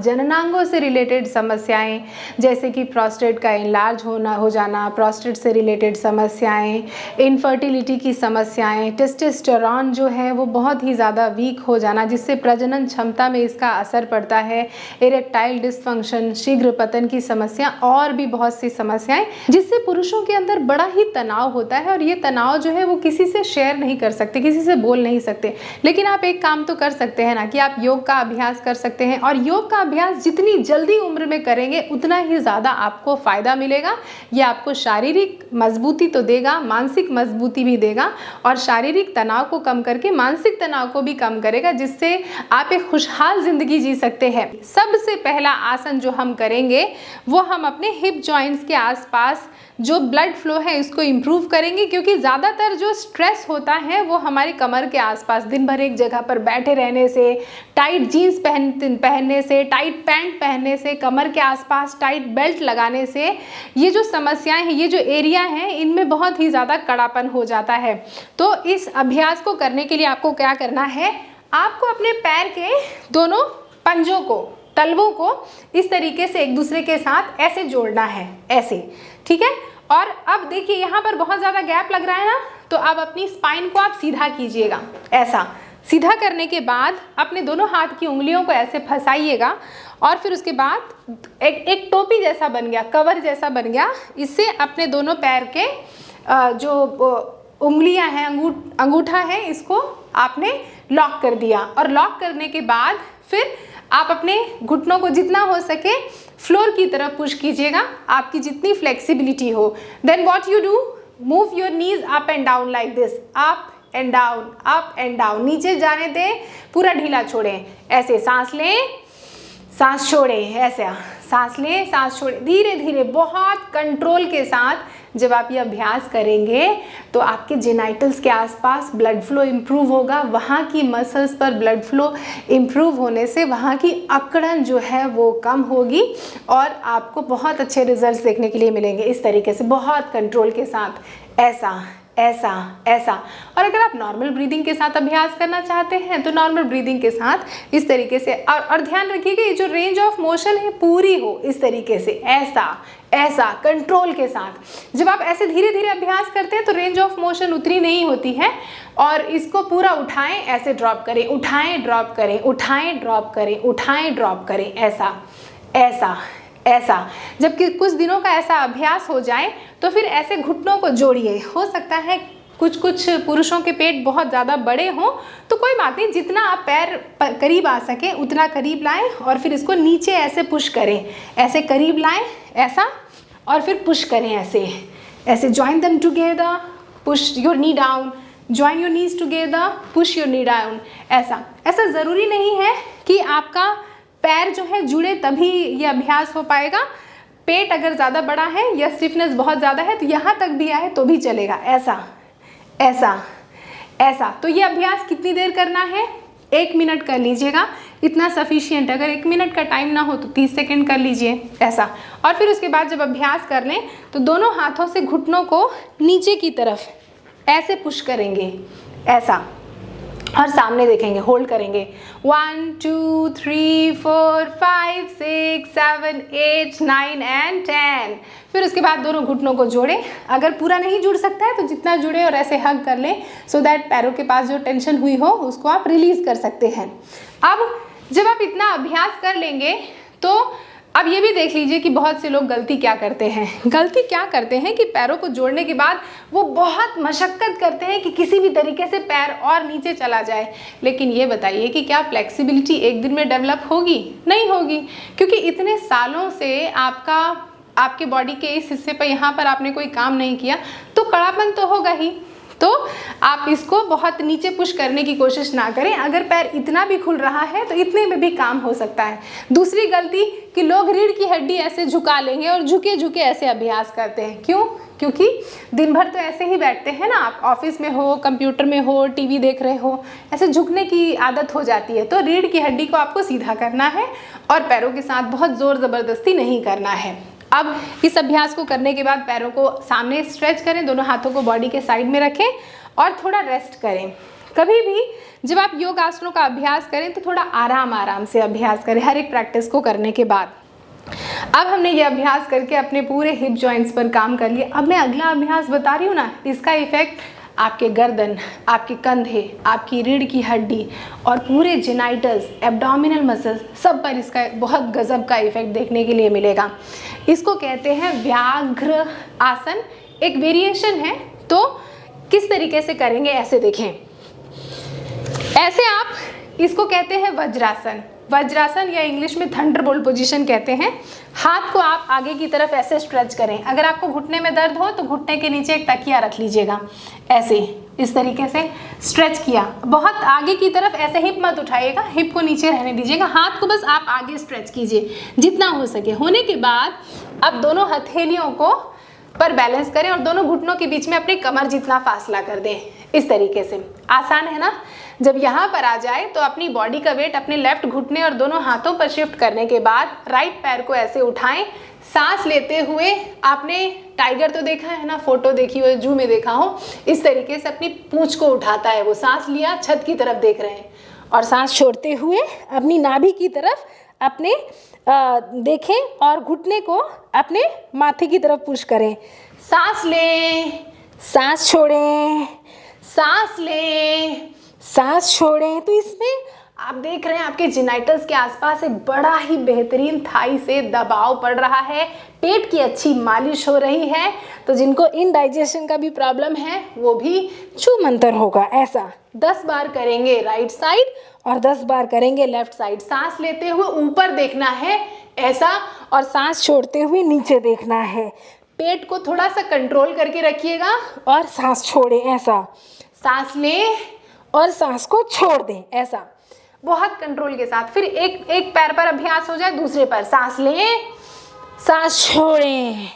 जननांगों से रिलेटेड समस्याएं जैसे कि प्रोस्टेट का इनलार्ज हो जाना, प्रोस्टेट से रिलेटेड समस्याएं, इनफर्टिलिटी की समस्याएं, टेस्टोस्टेरोन जो है वो बहुत ही ज़्यादा वीक हो जाना जिससे प्रजनन क्षमता में इसका असर पड़ता है, इरेक्टाइल डिस्फंक्शन, शीघ्र पतन की समस्या और भी बहुत सी समस्याएं जिससे पुरुषों के अंदर बड़ा ही तनाव होता है। और ये तनाव जो है वो किसी से शेयर नहीं कर सकते, किसी से बोल नहीं सकते। लेकिन आप एक काम तो कर सकते हैं ना कि आप योग का अभ्यास कर सकते हैं, और योग का अभ्यास जितनी जल्दी उम्र में करेंगे उतना ही ज़्यादा आपको फ़ायदा मिलेगा। ये आपको शारीरिक मजबूती तो देगा, मानसिक मजबूती भी देगा, और शारीरिक तनाव को कम करके मानसिक तनाव को भी कम करेगा, जिससे आप एक खुशहाल ज़िंदगी जी सकते हैं। सबसे पहला आसन जो हम करेंगे वो हम अपने हिप जॉइंट्स के आसपास जो ब्लड फ्लो है इसको इम्प्रूव करेंगे, क्योंकि ज़्यादातर जो स्ट्रेस होता है वो हमारी कमर के आसपास दिन भर एक जगह पर बैठे रहने से, टाइट जीन्स पहनने से, टाइट पैंट पहनने से, कमर के आसपास टाइट बेल्ट लगाने से, ये जो समस्याएं हैं, ये जो एरिया हैं, इनमें बहुत ही ज़्यादा कड़ापन हो जाता है। तो इस अभ्यास को करने के लिए आपको क्या करना है, आपको अपने पैर के दोनों पंजों को, तलवों को इस तरीके से एक दूसरे के साथ ऐसे जोड़ना है, ऐसे, ठीक है। और अब देखिए यहाँ पर बहुत ज़्यादा गैप लग रहा है ना, तो अब अपनी स्पाइन को आप सीधा कीजिएगा, ऐसा सीधा करने के बाद अपने दोनों हाथ की उंगलियों को ऐसे फंसाइएगा, और फिर उसके बाद एक टोपी जैसा बन गया, कवर जैसा बन गया। इससे अपने दोनों पैर के जो उंगलियां हैं, अंगूठा है, इसको आपने लॉक कर दिया। और लॉक करने के बाद फिर आप अपने घुटनों को जितना हो सके फ्लोर की तरफ पुश कीजिएगा, आपकी जितनी फ्लेक्सिबिलिटी हो। Then what you do, move your knees up and down like this, up and down, up and down. नीचे जाने दें, पूरा ढीला छोड़ें, ऐसे सांस लें, सांस छोड़ें, ऐसे सांस लें, सांस छोड़ें, धीरे धीरे बहुत कंट्रोल के साथ। जब आप ये अभ्यास करेंगे तो आपके जेनाइटल्स के आसपास ब्लड फ्लो इम्प्रूव होगा, वहाँ की मसल्स पर ब्लड फ्लो इम्प्रूव होने से वहाँ की अकड़न जो है वो कम होगी, और आपको बहुत अच्छे रिजल्ट्स देखने के लिए मिलेंगे इस तरीके से, बहुत कंट्रोल के साथ, ऐसा ऐसा ऐसा। और अगर आप नॉर्मल ब्रीदिंग के साथ अभ्यास करना चाहते हैं तो नॉर्मल ब्रीदिंग के साथ इस तरीके से, और ध्यान रखिएगा ये जो रेंज ऑफ मोशन है पूरी हो इस तरीके से, ऐसा ऐसा कंट्रोल के साथ। जब आप ऐसे धीरे धीरे अभ्यास करते हैं तो रेंज ऑफ मोशन उतनी नहीं होती है, और इसको पूरा उठाएं, ऐसे ड्रॉप करें, उठाएं ड्रॉप करें, उठाएं ड्रॉप करें, उठाएं ड्रॉप करें, ऐसा ऐसा ऐसा। जबकि कुछ दिनों का ऐसा अभ्यास हो जाए तो फिर ऐसे घुटनों को जोड़िए। हो सकता है कुछ पुरुषों के पेट बहुत ज़्यादा बड़े हों, तो कोई बात नहीं, जितना आप पैर करीब आ सके उतना करीब लाएं, और फिर इसको नीचे ऐसे पुश करें, ऐसे करीब लाएं, ऐसा, और फिर पुश करें, ऐसे ऐसे, join them together, push your knee down, join your knees together, push your knee down, ऐसा। ऐसा ज़रूरी नहीं है कि आपका पैर जो है जुड़े तभी ये अभ्यास हो पाएगा। पेट अगर ज़्यादा बड़ा है या स्टिफनेस बहुत ज़्यादा है तो यहाँ तक भी आए तो भी चलेगा, ऐसा ऐसा ऐसा। तो ये अभ्यास कितनी देर करना है, 1 मिनट कर लीजिएगा, इतना सफिशिएंट। अगर 1 मिनट का टाइम ना हो तो 30 सेकेंड कर लीजिए, ऐसा। और फिर उसके बाद जब अभ्यास कर लें तो दोनों हाथों से घुटनों को नीचे की तरफ ऐसे पुश करेंगे, ऐसा, और सामने देखेंगे, होल्ड करेंगे, 1 2 3 4 5 6 7 8 9 एंड 10। फिर उसके बाद दोनों घुटनों को जोड़ें। अगर पूरा नहीं जुड़ सकता है तो जितना जुड़े और ऐसे हग कर लें, सो दैट पैरों के पास जो टेंशन हुई हो उसको आप रिलीज कर सकते हैं। अब जब आप इतना अभ्यास कर लेंगे तो अब ये भी देख लीजिए कि बहुत से लोग गलती क्या करते हैं कि पैरों को जोड़ने के बाद वो बहुत मशक्क़त करते हैं कि किसी भी तरीके से पैर और नीचे चला जाए। लेकिन ये बताइए कि क्या फ्लेक्सिबिलिटी एक दिन में डेवलप होगी? नहीं होगी, क्योंकि इतने सालों से आपके बॉडी के इस हिस्से पर यहाँ पर आपने कोई काम नहीं किया, तो कड़ापन तो होगा ही। तो आप इसको बहुत नीचे पुश करने की कोशिश ना करें। अगर पैर इतना भी खुल रहा है तो इतने में भी काम हो सकता है। दूसरी गलती कि लोग रीढ़ की हड्डी ऐसे झुका लेंगे और झुके झुके ऐसे अभ्यास करते हैं। क्यों? क्योंकि दिन भर तो ऐसे ही बैठते हैं ना, आप ऑफिस में हो, कंप्यूटर में हो, टीवी देख रहे हो, ऐसे झुकने की आदत हो जाती है। तो रीढ़ की हड्डी को आपको सीधा करना है और पैरों के साथ बहुत ज़ोर ज़बरदस्ती नहीं करना है। अब इस अभ्यास को करने के बाद पैरों को सामने स्ट्रेच करें, दोनों हाथों को बॉडी के साइड में रखें और थोड़ा रेस्ट करें। कभी भी जब आप योग आसनों का अभ्यास करें तो थोड़ा आराम आराम से अभ्यास करें हर एक प्रैक्टिस को करने के बाद। अब हमने ये अभ्यास करके अपने पूरे हिप जॉइंट्स पर काम कर लिया। अब मैं अगला अभ्यास बता रही हूँ ना, इसका इफेक्ट आपके गर्दन, आपके कंधे, आपकी रीढ़ की हड्डी और पूरे जेनाइटल्स, एब्डोमिनल मसल्स सब पर इसका बहुत गजब का इफेक्ट देखने के लिए मिलेगा। इसको कहते हैं व्याघ्र आसन, एक वेरिएशन है। तो किस तरीके से करेंगे ऐसे देखें, ऐसे आप इसको कहते हैं वज्रासन। वज्रासन या इंग्लिश में थंडरबोल्ट पोजीशन कहते हैं। हाथ को आप आगे की तरफ ऐसे स्ट्रेच करें। अगर आपको घुटने में दर्द हो तो घुटने के नीचे एक तकिया रख लीजिएगा, ऐसे इस तरीके से स्ट्रेच किया। बहुत आगे की तरफ ऐसे हिप मत उठाइएगा, हिप को नीचे रहने दीजिएगा। हाथ को बस आप आगे स्ट्रेच कीजिए जितना हो सके। होने के बाद अब दोनों हथेलियों को पर बैलेंस करें और दोनों घुटनों के बीच में अपनी कमर जितना फासला कर दें। इस तरीके से आसान है ना। जब यहाँ पर आ जाए तो अपनी बॉडी का वेट अपने लेफ्ट घुटने और दोनों हाथों पर शिफ्ट करने के बाद राइट पैर को ऐसे उठाएं। सांस लेते हुए आपने टाइगर तो देखा है ना, फोटो देखी हो, जू में देखा हो, इस तरीके से अपनी पूंछ को उठाता है वो। सांस लिया, छत की तरफ देख रहे हैं और सांस छोड़ते हुए अपनी नाभि की तरफ अपने देखें और घुटने को अपने माथे की तरफ पुश करें। सांस लें, सांस छोड़ें, सांस लें, सांस छोड़ें। तो इसमें आप देख रहे हैं आपके जेनाइटल्स के आसपास एक बड़ा ही बेहतरीन थाई से दबाव पड़ रहा है, पेट की अच्छी मालिश हो रही है। तो जिनको इनडाइजेशन का भी प्रॉब्लम है वो भी छू मंतर होगा। ऐसा 10 बार करेंगे राइट साइड और 10 बार करेंगे लेफ्ट साइड। सांस लेते हुए ऊपर देखना है ऐसा, और सांस छोड़ते हुए नीचे देखना है। पेट को थोड़ा सा कंट्रोल करके रखिएगा और सांस छोड़ें ऐसा। सांस लें और सांस को छोड़ दें ऐसा, बहुत कंट्रोल के साथ। फिर एक पैर पर अभ्यास हो जाए, दूसरे पर सांस लें, सांस छोड़ें,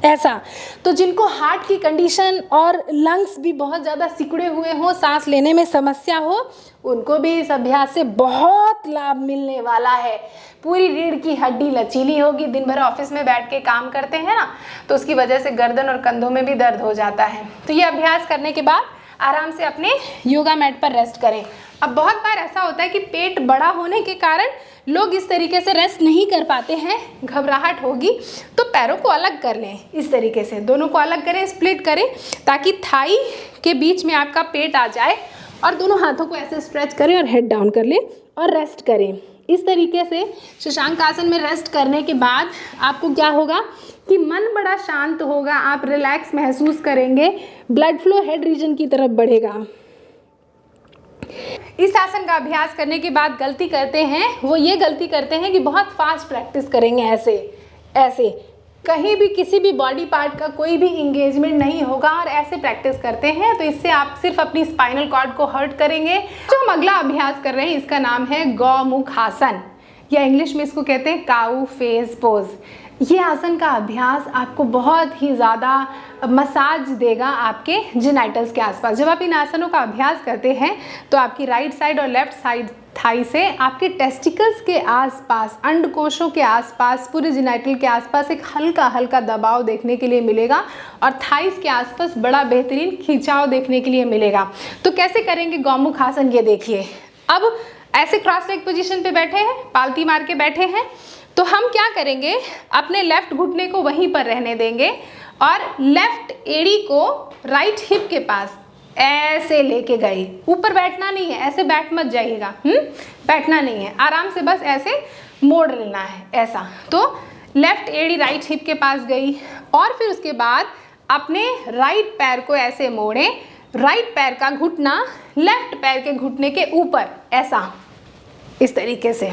ऐसा। तो जिनको हार्ट की कंडीशन और लंग्स भी बहुत ज़्यादा सिकुड़े हुए हों, सांस लेने में समस्या हो, उनको भी इस अभ्यास से बहुत लाभ मिलने वाला है। पूरी रीढ़ की हड्डी लचीली होगी। दिन भर ऑफिस में बैठ के काम करते हैं ना, तो उसकी वजह से गर्दन और कंधों में भी दर्द हो जाता है। तो ये अभ्यास करने के बाद आराम से अपने योगा मैट पर रेस्ट करें। अब बहुत बार ऐसा होता है कि पेट बड़ा होने के कारण लोग इस तरीके से रेस्ट नहीं कर पाते हैं, घबराहट होगी, तो पैरों को अलग कर लें। इस तरीके से दोनों को अलग करें, स्प्लिट करें, ताकि थाई के बीच में आपका पेट आ जाए। और दोनों हाथों को ऐसे स्ट्रेच करें और हेड डाउन कर लें और रेस्ट करें। इस तरीके से शशांक आसन में रेस्ट करने के बाद आपको क्या होगा कि मन बड़ा शांत होगा, आप रिलैक्स महसूस करेंगे, ब्लड फ्लो हेड रीजन की तरफ बढ़ेगा। इस आसन का अभ्यास करने के बाद गलती करते हैं, वो ये गलती करते हैं कि बहुत फास्ट प्रैक्टिस करेंगे ऐसे ऐसे, कहीं भी किसी भी बॉडी पार्ट का कोई भी इंगेजमेंट नहीं होगा और ऐसे प्रैक्टिस करते हैं, तो इससे आप सिर्फ अपनी स्पाइनल कॉर्ड को हर्ट करेंगे। जो हम अगला अभ्यास कर रहे हैं इसका नाम है गौमुख आसन, या इंग्लिश में इसको कहते हैं काऊ फेस पोज। ये आसन का अभ्यास आपको बहुत ही ज़्यादा मसाज देगा आपके जेनाइटल्स के आसपास। जब आप इन आसनों का अभ्यास करते हैं तो आपकी राइट साइड और लेफ्ट साइड थाई से आपके टेस्टिकल्स के आसपास, अंडकोशों के आसपास, पूरे जेनाइटल के आसपास एक हल्का हल्का दबाव देखने के लिए मिलेगा और थाइस के आसपास बड़ा बेहतरीन खिंचाव देखने के लिए मिलेगा। तो कैसे करेंगे गौमुख आसन, ये देखिए। अब ऐसे क्रॉस लेग पोजीशन पे बैठे हैं, पालती मार के बैठे हैं, तो हम क्या करेंगे, अपने लेफ्ट घुटने को वहीं पर रहने देंगे और लेफ्ट एड़ी को राइट हिप के पास ऐसे लेके गए। ऊपर बैठना नहीं है, ऐसे बैठ मत जाइएगा, बैठना नहीं है, आराम से बस ऐसे मोड़ लेना है ऐसा। तो लेफ्ट एड़ी राइट हिप के पास गई और फिर उसके बाद अपने राइट पैर को ऐसे मोड़ें, राइट पैर का घुटना लेफ्ट पैर के घुटने के ऊपर ऐसा, इस तरीके से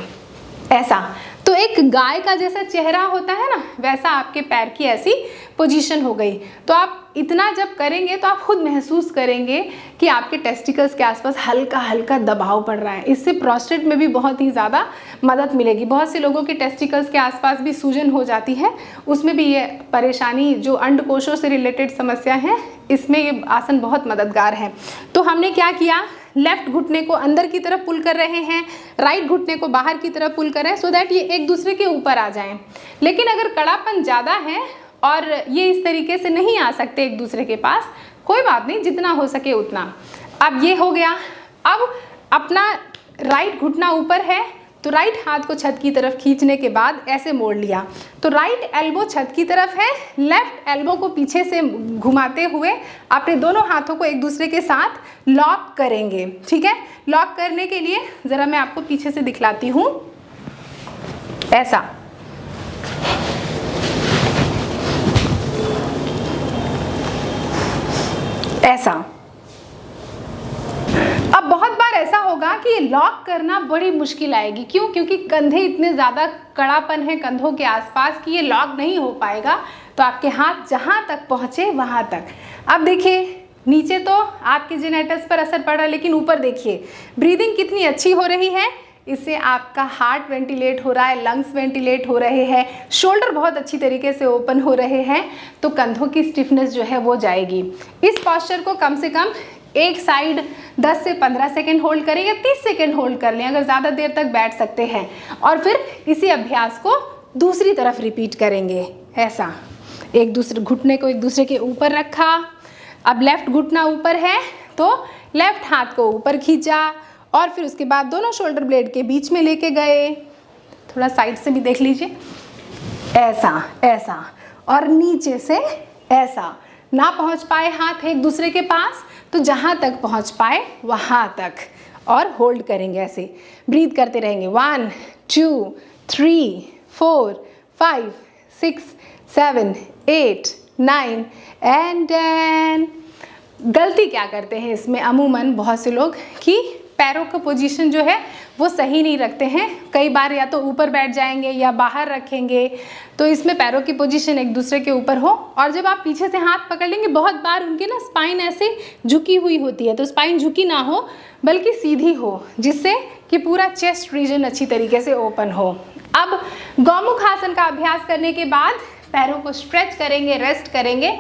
ऐसा। तो एक गाय का जैसा चेहरा होता है ना, वैसा आपके पैर की ऐसी पोजीशन हो गई। तो आप इतना जब करेंगे तो आप खुद महसूस करेंगे कि आपके टेस्टिकल्स के आसपास हल्का हल्का दबाव पड़ रहा है। इससे प्रोस्टेट में भी बहुत ही ज़्यादा मदद मिलेगी। बहुत से लोगों के टेस्टिकल्स के आसपास भी सूजन हो जाती है, उसमें भी ये परेशानी, जो अंडकोशों से रिलेटेड समस्या है, इसमें ये आसन बहुत मददगार है। तो हमने क्या किया, लेफ्ट घुटने को अंदर की तरफ पुल कर रहे हैं, राइट घुटने को बाहर की तरफ पुल कर रहे हैं, सो दैट ये एक दूसरे के ऊपर आ जाएं। लेकिन अगर कड़ापन ज़्यादा है और ये इस तरीके से नहीं आ सकते एक दूसरे के पास, कोई बात नहीं, जितना हो सके उतना। अब ये हो गया। अब अपना राइट घुटना ऊपर है तो राइट हाथ को छत की तरफ खींचने के बाद ऐसे मोड़ लिया, तो राइट एल्बो छत की तरफ है, लेफ्ट एल्बो को पीछे से घुमाते हुए अपने दोनों हाथों को एक दूसरे के साथ लॉक करेंगे। ठीक है, लॉक करने के लिए ज़रा मैं आपको पीछे से दिखलाती हूँ, ऐसा। ऐसा। अब बहुत बार ऐसा होगा कि ये लॉक करना बड़ी मुश्किल आएगी। क्यों? क्योंकि कंधे इतने ज़्यादा कड़ापन है कंधों के आसपास कि ये लॉक नहीं हो पाएगा। तो आपके हाथ जहाँ तक पहुँचे वहाँ तक। अब देखिए, नीचे तो आपके जेनेटल्स पर असर पड़ रहा है, लेकिन ऊपर देखिए ब्रीदिंग कितनी अच्छी हो रही है। इससे आपका हार्ट वेंटिलेट हो रहा है, लंग्स वेंटिलेट हो रहे हैं, शोल्डर बहुत अच्छी तरीके से ओपन हो रहे हैं, तो कंधों की स्टिफनेस जो है वो जाएगी। इस पॉस्चर को कम से कम एक साइड 10 से 15 सेकेंड होल्ड करें या 30 सेकेंड होल्ड कर लें, अगर ज़्यादा देर तक बैठ सकते हैं। और फिर इसी अभ्यास को दूसरी तरफ रिपीट करेंगे। ऐसा, एक दूसरे घुटने को एक दूसरे के ऊपर रखा। अब लेफ्ट घुटना ऊपर है तो लेफ्ट हाथ को ऊपर खींचा और फिर उसके बाद दोनों शोल्डर ब्लेड के बीच में लेके गए। थोड़ा साइड से भी देख लीजिए, ऐसा ऐसा, और नीचे से ऐसा। ना पहुंच पाए हाथ एक दूसरे के पास तो जहां तक पहुंच पाए वहां तक, और होल्ड करेंगे ऐसे, ब्रीथ करते रहेंगे। 1 2 3 4 5 6 7 8 9 एंड 10। गलती क्या करते हैं इसमें अमूमन बहुत से लोग कि पैरों का पोजीशन जो है वो सही नहीं रखते हैं। कई बार या तो ऊपर बैठ जाएंगे या बाहर रखेंगे, तो इसमें पैरों की पोजीशन एक दूसरे के ऊपर हो। और जब आप पीछे से हाथ पकड़ लेंगे, बहुत बार उनके ना स्पाइन ऐसे झुकी हुई होती है, तो स्पाइन झुकी ना हो बल्कि सीधी हो, जिससे कि पूरा चेस्ट रीजन अच्छी तरीके से ओपन हो। अब गौमुख आसन का अभ्यास करने के बाद पैरों को स्ट्रेच करेंगे, रेस्ट करेंगे।